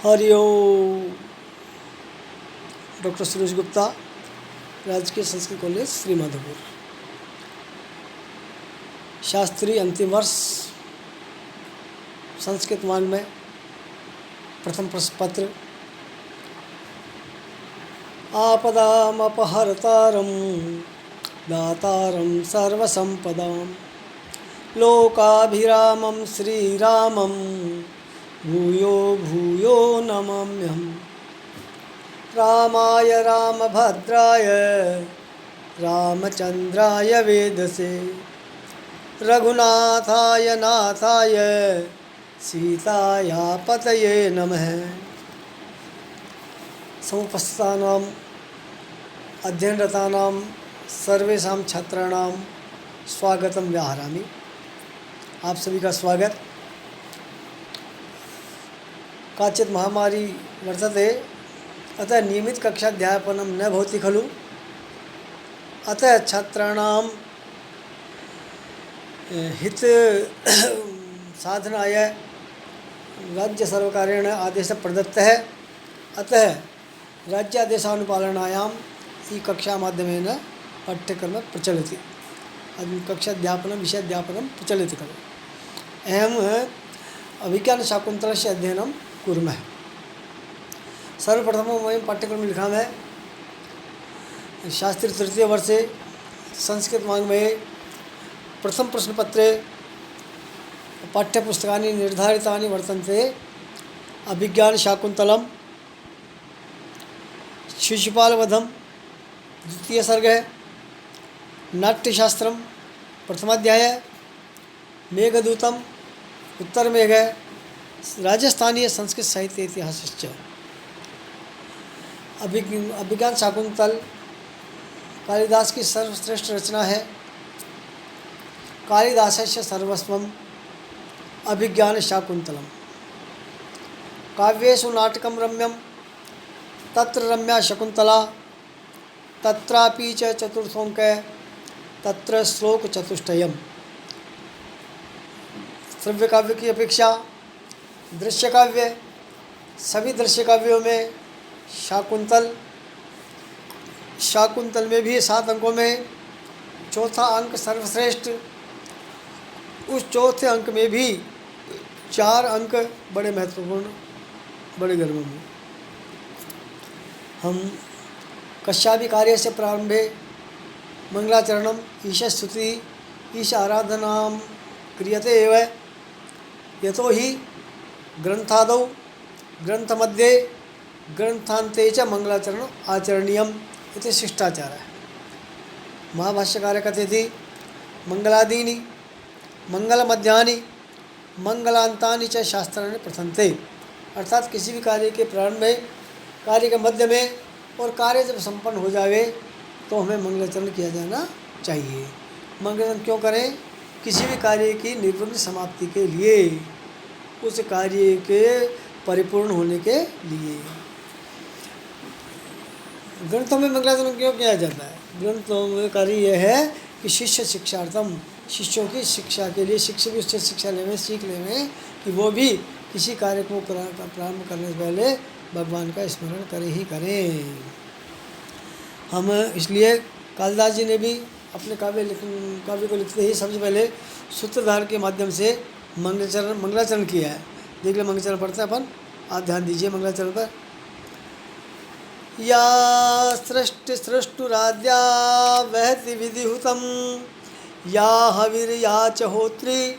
Hariom. Doctor Suresh Gupta, राजकीय Sanskrit college Shri Madhopur. Shastri अंतिम वर्ष, संस्कृत वांग में प्रथम प्रश्न पत्र। आपदामपहर्तारं दातारं सर्वसंपदां लोकाभिरामं श्रीरामं भूयो भूयो नमाम्यहम्। रामाय रामभद्राय रामचंद्राय वेदसे रघुनाथाय नाथाय सीताया पतये नमः। समुपस्थितानां अध्ययनरतानां सर्वेषां छात्राणां स्वागतं व्याहरामि। आप सभी का स्वागत। काचित् महामारी वर्तते, अतः नियमित कक्षाध्यापनं न भवति खलु। अतः छात्राणां हित साधनाय राज्य सर्वकारेण आदेशः प्रदत्तः। अतः राज्यादेशानुपालनायां ई कक्षा माध्यमेन पाठ्यक्रमः प्रचलति। कक्षाध्यापनं विषयाध्यापनं प्रचलति खलु। अहम् अभिज्ञानशाकुन्तलस्य अध्ययनं कुर्मः। सर्वप्रथमं वयं पाठ्यक्रमं लिखामः। शास्त्री तृतीय वर्षे संस्कृत वाङ्मये प्रथम प्रश्नपत्रे पाठ्यपुस्तकानि निर्धारितानि वर्तन्ते। अभिज्ञानशाकुन्तलं, शिशुपालवधं द्वितीय सर्गः, नाट्यशास्त्रं प्रथमाध्यायः, मेघदूतम् उत्तरमेघः, राजस्थानीय संस्कृत साहित्य इतिहासश्च। अभिज्ञान शाकुंतल कालिदास की सर्वश्रेष्ठ रचना है। कालिदासस्य सर्वस्वम् अभिज्ञान शाकुंतलम्। काव्येषु नाटकं रम्यं तत्र रम्या शकुंतला, तत्रापि च चतुर्थोऽङ्कः तत्र श्लोक चतुष्टयम्। श्रव्य काव्य की अपेक्षा दृश्य काव्य, सभी दृश्य काव्यों में शाकुंतल में भी 7 अंकों में चौथा अंक सर्वश्रेष्ठ। उस चौथे अंक में भी 4 अंक बड़े महत्वपूर्ण, बड़े गर्मनीय। हम कस्यापि कार्य से प्रारंभे मंगलाचरणम ईशस्तुति ईश आराधनां क्रियते एव। यतो ही ग्रंथादौ ग्रंथमध्ये ग्रंथान्ते च मंगलाचरण आचरणीयम् इति शिष्टाचारः। महाभाष्यकारः कथयति मंगलादीनि मंगलमध्यानि मंगलान्तानि च शास्त्राणि प्रथन्ते। अर्थात किसी भी कार्य के प्रारंभ में, कार्य के मध्य में और कार्य जब संपन्न हो जावे तो हमें मंगलाचरण किया जाना चाहिए। मंगलाचरण क्यों करें? किसी भी कार्य की निर्विघ्न समाप्ति के लिए, उस कार्य के परिपूर्ण होने के लिए। ग्रंथों में मंगलाचरण क्यों किया जाता है? ग्रंथों में कार्य यह है कि शिष्य शिक्षार्थम, शिष्यों की शिक्षा के लिए, शिक्षक भी उससे शिक्षा लेवे, सीख लेवे कि वो भी किसी कार्य को प्रारंभ करने से पहले भगवान का स्मरण करें ही करें। हम इसलिए कालिदास जी ने भी अपने काव्य को लिखते ही सबसे पहले सूत्रधार के माध्यम से मंगलाचरण किया है। देख ले, मंगलाचरण पढ़ते हैं अपन। आप ध्यान दीजिए मंगलाचरण पर। या सृष्टुराद्या वहति विधिहुतं, या हविर्या च होत्री,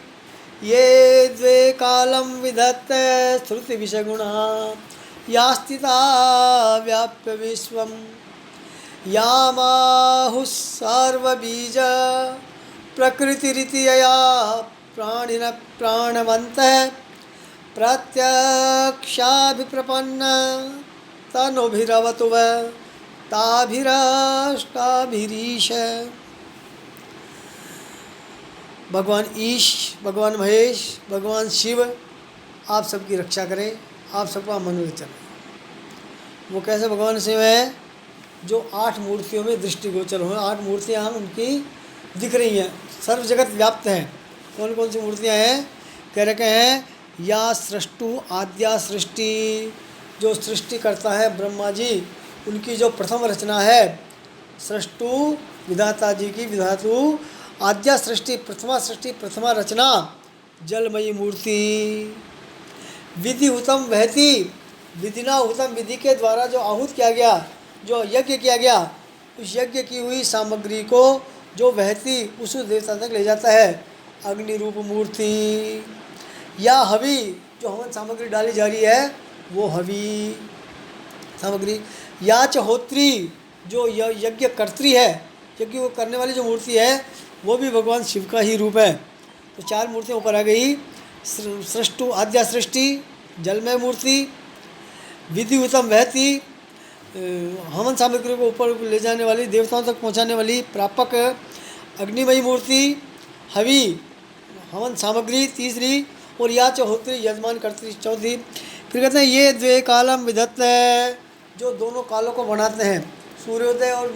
ये द्वे कालं विधत्ते श्रुति विषगुणा, या स्थिता व्याप्य विश्वं, या माहुः सर्वबीज प्रकृतिरिति यया प्राणिनः प्राणवन्तः प्रत्यक्षाभिप्रपन्न तनोभिरवतु वः ताभिराष्टाभिरीश। भगवान ईश, भगवान महेश, भगवान शिव आप सबकी रक्षा करें, आप सबका मनोरंजन करें। वो कैसे भगवान शिव हैं? जो 8 मूर्तियों में दृष्टिगोचर हो। 8 मूर्तियाँ उनकी दिख रही हैं, सर्व जगत व्याप्त हैं। कौन कौन सी मूर्तियाँ हैं? कह रखे हैं या सृष्टु आद्या सृष्टि जो सृष्टि करता है ब्रह्मा जी, उनकी जो प्रथम रचना है, सृष्टु विधाता जी की विधातु आद्या सृष्टि प्रथमा रचना जलमयी मूर्ति। विधि हुतम वहती, विधिना हुतम, विधि के द्वारा जो आहूत किया गया, जो यज्ञ किया गया, उस यज्ञ की हुई सामग्री को जो बहती उस देवता तक ले जाता है, अग्नि रूप मूर्ति। या हवि, जो हवन सामग्री डाली जा रही है वो हवि सामग्री। या च होत्री, जो यज्ञ कर्त्री है, यज्ञ को करने वाली जो मूर्ति है वो भी भगवान शिव का ही रूप है। तो चार मूर्तियाँ ऊपर आ गई। सृष्टु आद्या सृष्टि जलमय मूर्ति, विधिवतम बहती हवन सामग्री को ऊपर ले जाने वाली, देवताओं तक पहुंचाने वाली प्रापक अग्निमयी मूर्ति, हवि हवन सामग्री तीसरी, और या चौथी यजमान कर्त्री चौथी। फिर कहते हैं ये द्वे कालम विधत्त है, जो दोनों कालों को बनाते हैं, सूर्योदय और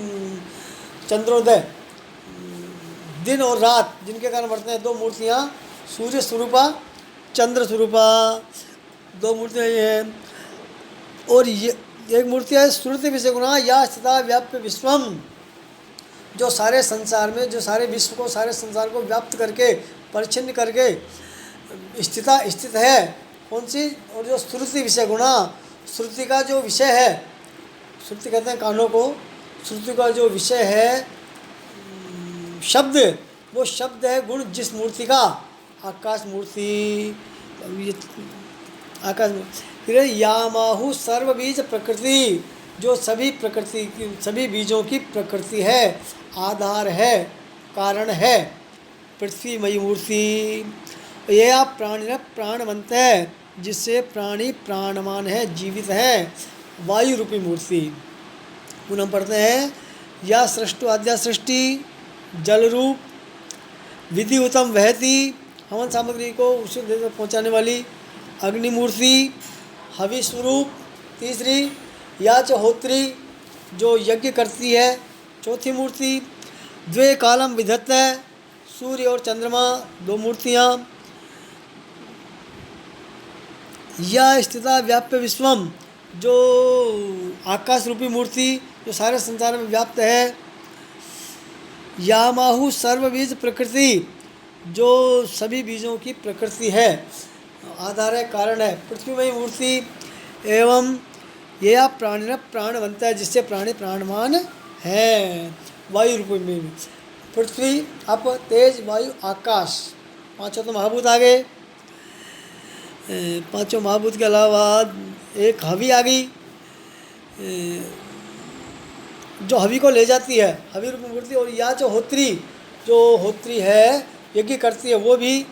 चंद्रोदय, दिन और रात, जिनके कारण बढ़ते हैं दो मूर्तियाँ, सूर्य स्वरूपा चंद्र स्वरूपा, दो मूर्तियाँ ये हैं। और ये एक मूर्ति है श्रुति विषय गुणा या स्थिता व्याप्य विश्वम, जो सारे संसार में, जो सारे विश्व को, सारे संसार को व्याप्त करके, परिच्छिन्न करके स्थित है। कौन सी? और जो श्रुति विषय गुणा, श्रुति का जो विषय है, श्रुति कहते हैं कानों को, श्रुति का जो विषय है शब्द, वो शब्द है गुण जिस मूर्ति का, आकाश मूर्ति, आकाश। फिर यामाहु सर्वबीज प्रकृति, जो सभी प्रकृति की, सभी बीजों की प्रकृति है, आधार है, कारण है, पृथ्वीमयी मूर्ति। ये आप प्राणी प्राणवंत है, जिससे प्राणी प्राणवान है, जीवित है, वायु रूपी मूर्ति। पुनः पढ़ते हैं या सृष्टु आद्या सृष्टि जल रूप, विधि उत्तम वहती हवन सामग्री को उसे पहुँचाने वाली अग्नि मूर्ति, हवि स्वरूप तीसरी, या चहोत्री जो यज्ञ करती है चौथी मूर्ति, द्वे कालम विधत्त है, सूर्य और चंद्रमा दो मूर्तियाँ, या स्थिता व्याप्य विश्वम जो आकाश रूपी मूर्ति जो सारे संसार में व्याप्त है, यामाहु सर्वबीज प्रकृति जो सभी बीजों की प्रकृति है, आधार है, कारण है, पृथ्वीमयी मूर्ति। एवं ये आप प्राणी प्राणवंत है, जिससे प्राणी प्राणवान है, वायु रूप में पृथ्वी, अप, तेज, वायु, आकाश, पांचों तो महाभूत आ गए। पांचों महाभूत के अलावा एक हवि आ गई, जो हवि को ले जाती है, हवि रूप मूर्ति। और या जो होत्री है यज्ञ करती है वो भी,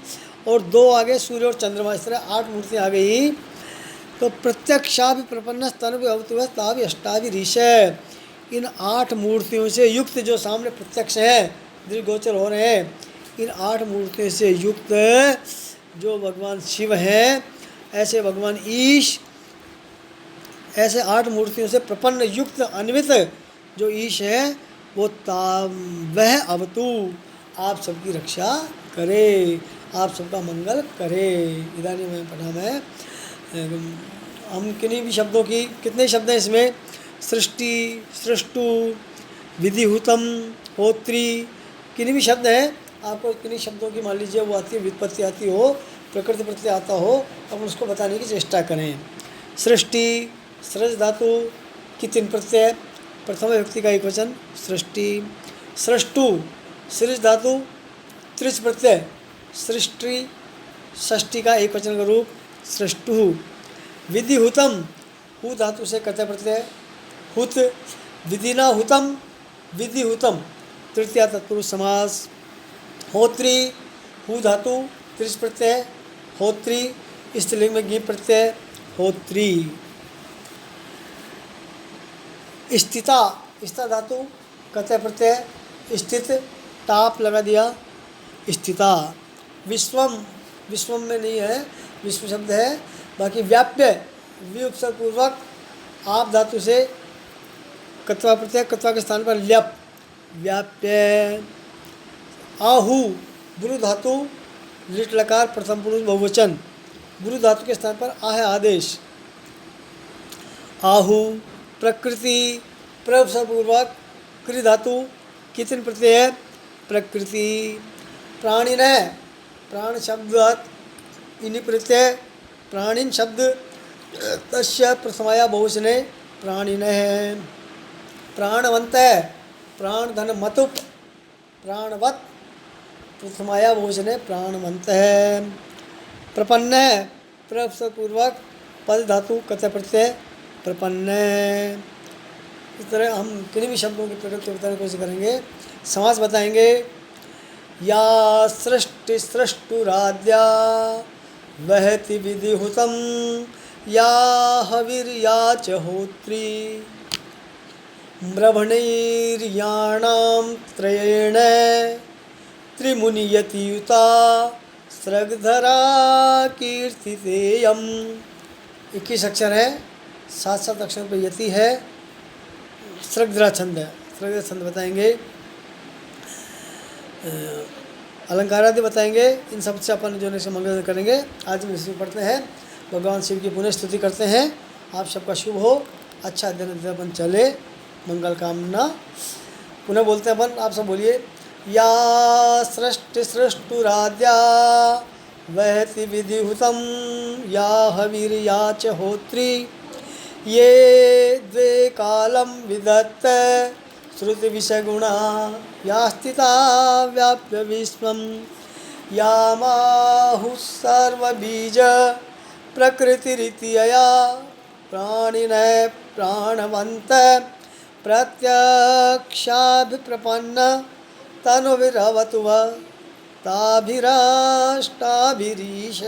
और दो आगे सूर्य और चंद्रमा, इस तरह 8 मूर्तियाँ आ गई। तो प्रत्यक्षाभि प्रपन्न स्तन अवताभि अष्टाभि ऋष, इन 8 मूर्तियों से युक्त जो सामने प्रत्यक्ष है, दृष्टिगोचर हो रहे हैं, इन 8 मूर्तियों से युक्त जो भगवान शिव हैं, ऐसे भगवान ईश, ऐसे 8 मूर्तियों से प्रपन्न युक्त अन्वित जो ईश है, वो वह अवतु आप सबकी रक्षा करे, आप सबका मंगल करे। इदानीं में पढ़ा मैं, हम किन्हीं भी शब्दों की, कितने शब्द हैं इसमें, सृष्टि, सृष्टु, विधिहुतम, होत्री, किन्हीं भी शब्द हैं, आपको किन्हीं शब्दों की मान लीजिए वो आती है, व्युत्पत्ति आती हो, प्रकृति प्रत्यय आता हो, हम उसको बताने की चेष्टा करें। सृष्टि, सृज धातु की 3 प्रत्यय, प्रथम व्यक्ति का एक वचन सृष्टि। सृष्टु सृज धातु त्रिच प्रत्यय, सृष्टि, षष्टि का एक वचन का रूप सृष्टु। विधिहुतम, हु धातु से कर्ता प्रत्यय हुत, विधिना हुतम, विधिहुतम तृतीया तत्पुरुष समास। होत्री, हु धातु त्रिच प्रत्यय होत्री, स्त्रीलिंग में गी प्रत्यय होत्री। स्थिता, स्थिता धातु कर्ता प्रत्यय स्थित, टाप लगा दिया स्थिता। विश्वम, विश्वम में नहीं है, विश्व शब्द है, बाकी व्याप्य विउपसर्ग पूर्वक आप धातु से कत्वा प्रत्यय, कत्वा के स्थान पर ल्यप, व्याप्य। आहु, गुरु धातु लिट लकार प्रथम पुरुष बहुवचन, गुरु धातु के स्थान पर आह आदेश। आहु प्रकृति प्रपूर्वक कृ धातु कितने प्रत्यय है प्रकृति प्राणिन प्राण शब्द इन्हीं प्रत्यय प्राणिन शब्द तस्य प्रथमाया बहुवचने प्राणिन प्राणवंत प्राण धन मतुप प्राणवत प्रथमाया बहुवचने प्राणवंत प्रपन्न प्रपूर्वक पद धातु कथ प्रत्यय प्रपन्न। इस तरह हम किन्हीं भी शब्दों की प्रकृति बताने की कोशिश करेंगे। समास बताएंगे। या सृष्टि सृष्टुराद्या वहति विधिहुतम या हविर्या च होत्री म्रभणैर्याणां त्रयेण त्रिमुनियतियुता स्रग्धरा कीर्तितेयम। 21 अक्षर है, 7 अक्षर पर यति है, स्रग्धरा छंद है। स्रग्धरा छंद बताएंगे, अलंकार आदि बताएंगे। इन सब से अपन जो है मंगल करेंगे। आज हम इसमें पढ़ते हैं, भगवान शिव की पुण्य स्तुति करते हैं। आप सबका शुभ हो, अच्छा दिन अपन चले, मंगल कामना। पुनः बोलते हैं अपन, आप सब बोलिए। या सृष्टि सृष्टुराद्या वहति विधिहुतम या हविर्या च होत्री ये द्वे कालं विदत्त श्रुति विषगुणा या स्थिता व्याप्य विश्वं या माहुः सर्वबीज प्रकृतिरित्यया प्राणिनः प्राणवन्त प्रत्यक्षाभिप्रपन्न तनुभिरवतु व ताभिराष्टाभिरीश।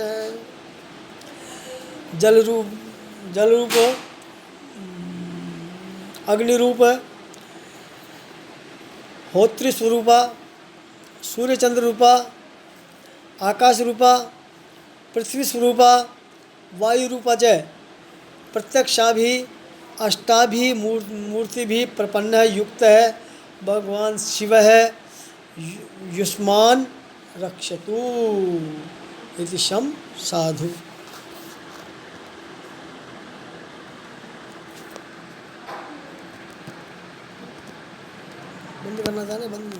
जल रूप अग्नि रूप होत्री स्वरूपा सूर्य चंद्र रूपा आकाश रूपा पृथ्वी स्वरूपा वायु रूपा च प्रत्यक्षाभि अष्टाभि मूर्ति भी प्रपन्न है, युक्त है। भगवान शिव है। युष्मान रक्षतु इति शम साधु। बंद करना था ना, बंद